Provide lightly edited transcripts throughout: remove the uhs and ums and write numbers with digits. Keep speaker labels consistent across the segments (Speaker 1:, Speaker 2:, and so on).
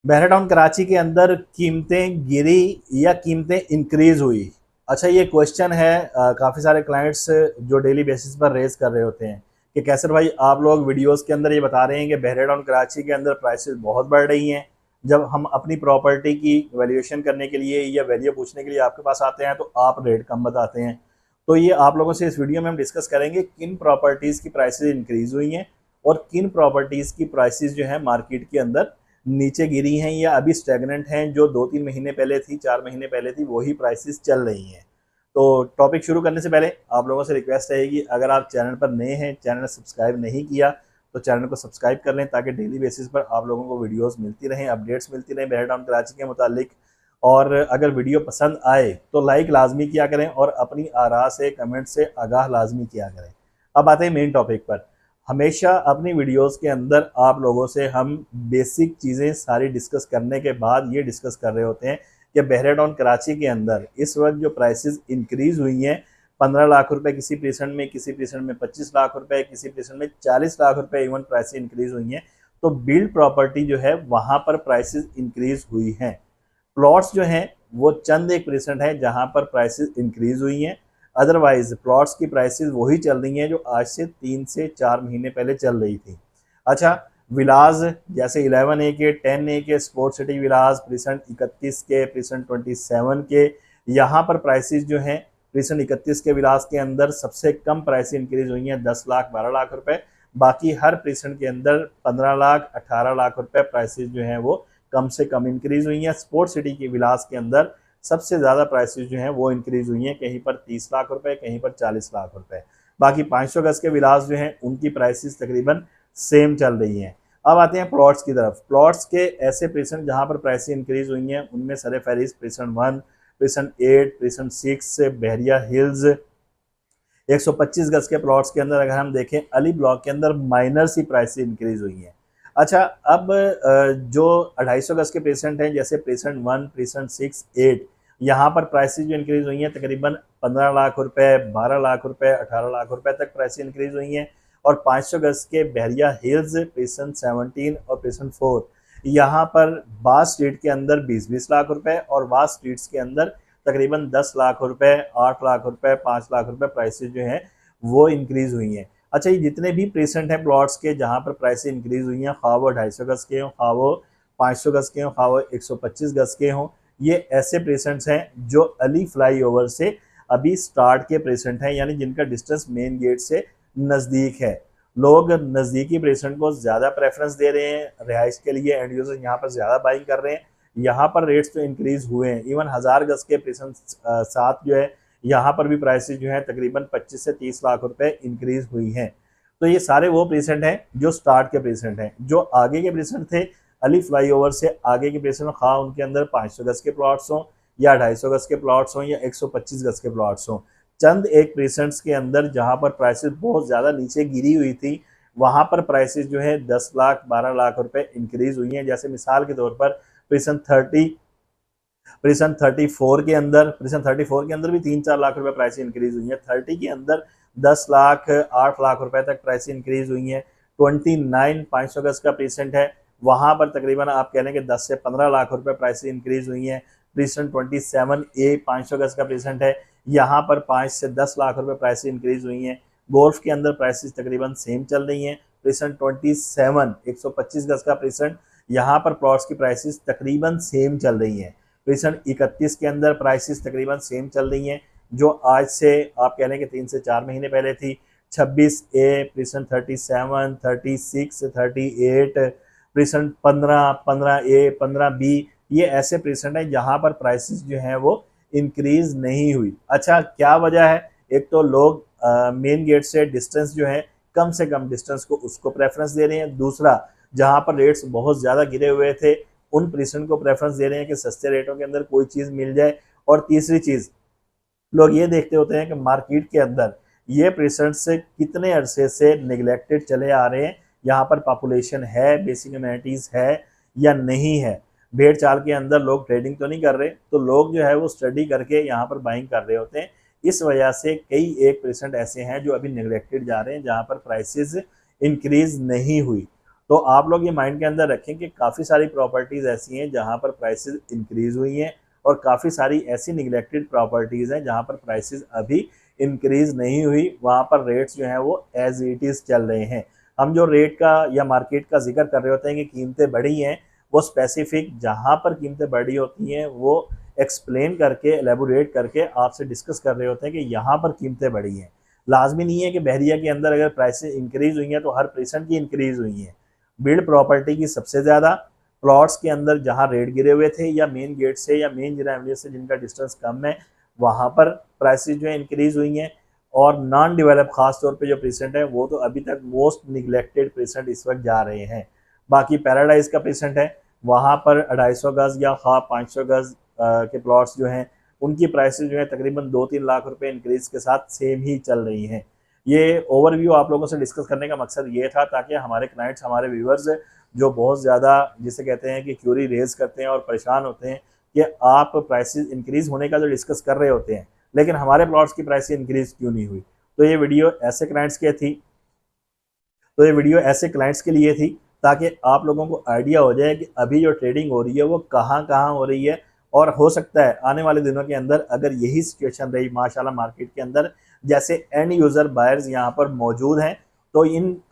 Speaker 1: बहराडाउन कराची के अंदर कीमतें गिरी या कीमतें इंक्रीज हुई। अच्छा, ये क्वेश्चन है काफ़ी सारे क्लाइंट्स जो डेली बेसिस पर रेज कर रहे होते हैं कि कैसर भाई आप लोग वीडियोस के अंदर ये बता रहे हैं कि बहराडाउन कराची के अंदर प्राइसेस बहुत बढ़ रही हैं। जब हम अपनी प्रॉपर्टी की वैल्यूएशन करने के लिए या वैल्यू पूछने के लिए आपके पास आते हैं तो आप रेट कम बताते हैं। तो ये आप लोगों से इस वीडियो में हम डिस्कस करेंगे किन प्रॉपर्टीज़ की प्राइसेस इंक्रीज हुई हैं और किन प्रॉपर्टीज़ की प्राइसेस जो है मार्केट के अंदर नीचे गिरी हैं या अभी स्टेगनेंट हैं। जो 2-3 महीने पहले थी, 4 महीने पहले थी, वही प्राइसेस चल रही हैं। तो टॉपिक शुरू करने से पहले आप लोगों से रिक्वेस्ट रहेगी, अगर आप चैनल पर नए हैं, चैनल सब्सक्राइब नहीं किया तो चैनल को सब्सक्राइब कर लें ताकि डेली बेसिस पर आप लोगों को वीडियोस मिलती रहें, अपडेट्स मिलती रहें बहराडाउन कराची के मुतालिक। और अगर वीडियो पसंद आए तो लाइक लाजमी किया करें और अपनी आरा से, कमेंट से आगाह लाजमी किया करें। अब आते हैं मेन टॉपिक पर। हमेशा अपनी वीडियोस के अंदर आप लोगों से हम बेसिक चीज़ें सारी डिस्कस करने के बाद ये डिस्कस कर रहे होते हैं कि बहराडाउन कराची के अंदर इस वक्त जो प्राइसेस इंक्रीज हुई हैं, 15 लाख रुपए किसी पेशेंट में, किसी पेशेंट में 25 लाख रुपए, किसी पेशेंट में 40 लाख रुपए इवन प्राइसेस इंक्रीज हुई हैं। तो बिल्ड प्रॉपर्टी जो है वहाँ पर प्राइसेस इंक्रीज हुई हैं। प्लॉट्स जो हैं वो चंद एक परसेंट है जहां पर प्राइसेस इंक्रीज हुई हैं। अदरवाइज प्लॉट्स की प्राइसेस वही चल रही हैं जो आज से 3 से 4 महीने पहले चल रही थी। अच्छा, विलाज जैसे 11 ए के, 10 ए के, स्पोर्ट सिटी विलाज प्रेजेंट 31 के, प्रेजेंट 27 के, यहाँ पर प्राइसेस जो हैं प्रेजेंट 31 के विलास के अंदर सबसे कम प्राइस इंक्रीज हुई हैं 10 लाख 12 लाख रुपए। बाकी हर प्रेजेंट के अंदर 15 लाख 18 लाख रुपए प्राइसेस जो हैं वो कम से कम इंक्रीज हुई हैं। स्पोर्ट सिटी की विलास के अंदर सबसे ज़्यादा प्राइसेस जो हैं वो इंक्रीज हुई हैं, कहीं पर 30 लाख रुपए, कहीं पर 40 लाख रुपए। बाकी 500 गज के विलास जो हैं उनकी प्राइसेस तकरीबन सेम चल रही हैं। अब आते हैं प्लॉट्स की तरफ। प्लॉट्स के ऐसे प्रेसेंट जहां पर प्राइसेस इंक्रीज हुई हैं उनमें सरे फहरिस्त प्रेसेंट 1, प्रेसेंट 8, प्रेसेंट 6, बहरिया हिल्स 125 गज के प्लॉट्स के अंदर अगर हम देखें अली ब्लॉक के अंदर माइनर सी प्राइस इंक्रीज हुई हैं। अच्छा, अब जो 250 गज के पेशेंट हैं जैसे पेशेंट 1, पेशेंट 6, 8, यहाँ पर प्राइसेस जो इंक्रीज हुई हैं तकरीबन 15 लाख रुपए, 12 लाख रुपए, 18 लाख रुपए तक प्राइस इंक्रीज हुई हैं। और 500 गज के बहरिया हिल्स पेशेंट 17 और पेशेंट 4, यहाँ पर बास स्ट्रीट के अंदर 20-20 लाख रुपए और वास स्ट्रीट्स के अंदर तकरीबन 10 लाख रुपए, 8 लाख रुपए, 5 लाख रुपए प्राइसेस जो हैं वो इंक्रीज हुई हैं। अच्छा, ये जितने भी प्रेसेंट हैं प्लॉट्स के जहाँ पर प्राइसेस इंक्रीज हुई हैं, खा वो 250 गज के हों, खा वो 500 गज के हों, खा वो 125 गज के हों, ये ऐसे प्रेसेंट्स हैं जो अली फ्लाईओवर से अभी स्टार्ट के प्रेसेंट हैं, यानी जिनका डिस्टेंस मेन गेट से नज़दीक है। लोग नज़दीकी प्रेसेंट को ज़्यादा प्रेफरेंस दे रहे हैं रिहाइश के लिए, एंड यूजर यहाँ पर ज़्यादा बाइंग कर रहे हैं। यहाँ पर रेट्स तो इंक्रीज हुए हैं, इवन 1000 गज के प्रेसेंट साथ जो है यहाँ पर भी प्राइसेस जो है तकरीबन 25 से 30 लाख रुपए इंक्रीज हुई हैं। तो ये सारे वो पेशेंट हैं जो स्टार्ट के पेशेंट हैं। जो आगे के पेशेंट थे अली फ्लाईओवर से आगे के पेशेंट खा उनके अंदर 500 गज के प्लॉट्स हों या 250 गज के प्लॉट्स हों या 125 गज के प्लॉट्स हों, चंद एक पेशेंट्स के अंदर जहाँ पर प्राइसेस बहुत ज़्यादा नीचे गिरी हुई थी वहाँ पर प्राइसेस जो है 10 लाख 12 लाख रुपए इंक्रीज हुई हैं। जैसे मिसाल के तौर पर प्रेजेंट 30, प्रेजेंट 34 के अंदर, प्रेजेंट 34 के अंदर भी 3-4 लाख रुपए प्राइस इंक्रीज हुई है। 30 के अंदर 10 लाख 8 लाख रुपए तक प्राइस इंक्रीज हुई है। 29 500 गज का प्रेजेंट है, वहां पर तकरीबन आप कह लें कि 10 से 15 लाख रुपए प्राइस इंक्रीज हुई है। प्रेजेंट 27 ए 500 गज का प्रेजेंट है, यहाँ पर 5 से 10 लाख रुपए प्राइस इंक्रीज हुई हैं। गोल्फ के अंदर प्राइसेस तकरीबन सेम चल रही हैं। प्रेजेंट 27 125 गज का प्रेजेंट, यहाँ पर प्लॉट्स की प्राइसेस तकरीबन सेम चल रही हैं। प्रेजेंट 31 के अंदर प्राइसेस तकरीबन सेम चल रही हैं जो आज से आप कह लें कि 3 से 4 महीने पहले थी। 26 ए, प्रेजेंट 37, 36, 38, प्रेजेंट 15, 15 ए, 15 बी, ये ऐसे प्रेजेंट हैं जहां पर प्राइसेस जो हैं वो इंक्रीज नहीं हुई। अच्छा, क्या वजह है? एक तो लोग मेन गेट से डिस्टेंस जो है कम से कम डिस्टेंस को उसको प्रेफरेंस दे रहे हैं। दूसरा, जहां पर रेट्स बहुत ज़्यादा गिरे हुए थे उन प्रेसेंट को प्रेफरेंस दे रहे हैं कि सस्ते रेटों के अंदर कोई चीज़ मिल जाए। और तीसरी चीज़, लोग ये देखते होते हैं कि मार्केट के अंदर ये प्रेसेंट्स कितने अरसे से निगलेक्टेड चले आ रहे हैं, यहाँ पर पॉपुलेशन है, बेसिक अम्यूनिटीज़ है या नहीं है। भेड़ चाल के अंदर लोग ट्रेडिंग तो नहीं कर रहे, तो लोग जो है वो स्टडी करके यहाँ पर बाइंग कर रहे होते हैं। इस वजह से कई एक परसेंट ऐसे हैं जो अभी निगलेक्टेड जा रहे हैं जहाँ पर प्राइसेस इंक्रीज नहीं हुई। तो आप लोग ये माइंड के अंदर रखें कि काफ़ी सारी प्रॉपर्टीज़ ऐसी हैं जहाँ पर प्राइसेस इंक्रीज़ हुई हैं और काफ़ी सारी ऐसी निगलेक्टेड प्रॉपर्टीज़ हैं जहाँ पर प्राइसेस अभी इंक्रीज़ नहीं हुई, वहाँ पर रेट्स जो हैं वो एज इट इज़ चल रहे हैं। हम जो रेट का या मार्केट का जिक्र कर रहे होते हैं कि कीमतें बढ़ी हैं, वो स्पेसिफिक जहाँ पर कीमतें बढ़ी होती हैं वो एक्सप्लेन करके, एलेबोरेट करके आपसे डिस्कस कर रहे होते हैं कि यहाँ पर कीमतें बढ़ी हैं। लाजमी नहीं है कि बहरिया के अंदर अगर प्राइसेस इंक्रीज़ हुई हैं तो हर परसेंट की इंक्रीज़ हुई हैं। बिल्ड प्रॉपर्टी की सबसे ज़्यादा, प्लॉट्स के अंदर जहाँ रेट गिरे हुए थे या मेन गेट से या मेन जिला एवन्यू से जिनका डिस्टेंस कम है, वहाँ पर प्राइसेस जो है इंक्रीज़ हुई हैं। और नॉन डेवलप खास तौर पे जो परसेंट है वो तो अभी तक मोस्ट निगलेक्टेड परसेंट इस वक्त जा रहे हैं। बाकी पैराडाइज का परसेंट है, वहाँ पर 250 गज़ या 500 गज़ के प्लॉट्स जो हैं उनकी प्राइसेस जो है तकरीबन 2-3 लाख रुपए इंक्रीज के साथ सेम ही चल रही हैं। ये ओवरव्यू आप लोगों से डिस्कस करने का मकसद ये था ताकि हमारे क्लाइंट्स, हमारे व्यूअर्स जो बहुत ज़्यादा जिसे कहते हैं कि क्यूरी रेज करते हैं और परेशान होते हैं कि आप प्राइसेस इंक्रीज़ होने का जो डिस्कस कर रहे होते हैं लेकिन हमारे प्लॉट्स की प्राइस इंक्रीज़ क्यों नहीं हुई। तो ये वीडियो ऐसे क्लाइंट्स के लिए थी ताकि आप लोगों को आइडिया हो जाए कि अभी जो ट्रेडिंग हो रही है वो कहाँ कहाँ हो रही है। और हो सकता है आने वाले दिनों के अंदर अगर यही सिचुएशन रही माशाल्लाह मार्केट के अंदर, जैसे एंड यूज़र बायर्स यहाँ पर मौजूद हैं, तो इन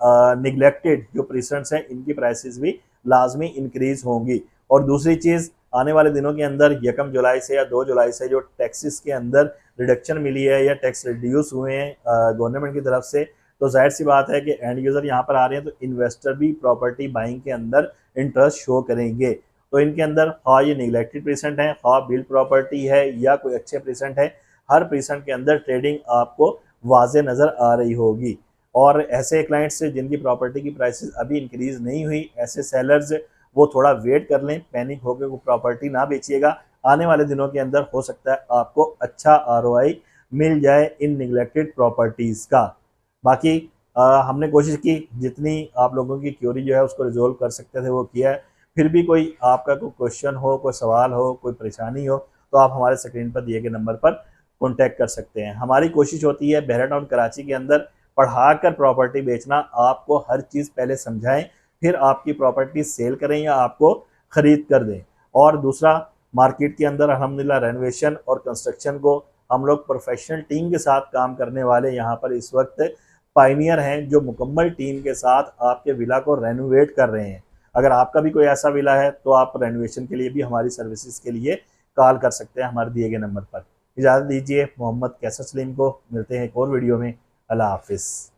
Speaker 1: निगलेक्टेड जो प्रेसिडेंट्स हैं इनकी प्राइसेस भी लाजमी इंक्रीज़ होंगी। और दूसरी चीज़, आने वाले दिनों के अंदर 1 जुलाई से या 2 जुलाई से जो टैक्सेस के अंदर रिडक्शन मिली है या टैक्स रिड्यूस हुए हैं गवर्नमेंट की तरफ से, तो जाहिर सी बात है कि एंड यूज़र यहाँ पर आ रहे हैं तो इन्वेस्टर भी प्रॉपर्टी बाइंग के अंदर इंटरेस्ट शो करेंगे। तो इनके अंदर हाँ ये निगलेक्टेड प्रेजेंट है, हाँ बिल्ड प्रॉपर्टी है या कोई अच्छे प्रेजेंट है, हर प्रेजेंट के अंदर ट्रेडिंग आपको वाजे नज़र आ रही होगी। और ऐसे क्लाइंट्स से जिनकी प्रॉपर्टी की प्राइसेस अभी इंक्रीज़ नहीं हुई, ऐसे सेलर्स वो थोड़ा वेट कर लें, पैनिक होकर वो प्रॉपर्टी ना बेचिएगा। आने वाले दिनों के अंदर हो सकता है आपको अच्छा ROI मिल जाए इन निगलेक्टेड प्रॉपर्टीज़ का। बाकी हमने कोशिश की जितनी आप लोगों की क्यूरी जो है उसको रिजोल्व कर सकते थे वो किया है। फिर भी कोई आपका कोई क्वेश्चन हो, कोई सवाल हो, कोई परेशानी हो तो आप हमारे स्क्रीन पर दिए गए नंबर पर कॉन्टैक्ट कर सकते हैं। हमारी कोशिश होती है बहरा टाउन कराची के अंदर पढ़ा कर प्रॉपर्टी बेचना, आपको हर चीज़ पहले समझाएं फिर आपकी प्रॉपर्टी सेल करें या आपको ख़रीद कर दें। और दूसरा, मार्केट के अंदर अल्हम्दुलिल्लाह रेनोवेशन और कंस्ट्रक्शन को हम लोग प्रोफेशनल टीम के साथ काम करने वाले यहाँ पर इस वक्त पाइनियर हैं जो मुकम्मल टीम के साथ आपके विला को रेनोवेट कर रहे हैं। अगर आपका भी कोई ऐसा विला है तो आप रेनोवेशन के लिए भी हमारी सर्विसेज के लिए कॉल कर सकते हैं हमारे दिए गए नंबर पर। इजाज़त दीजिए, मोहम्मद कैसर सलीम को। मिलते हैं एक और वीडियो में। अल्लाह हाफिज़।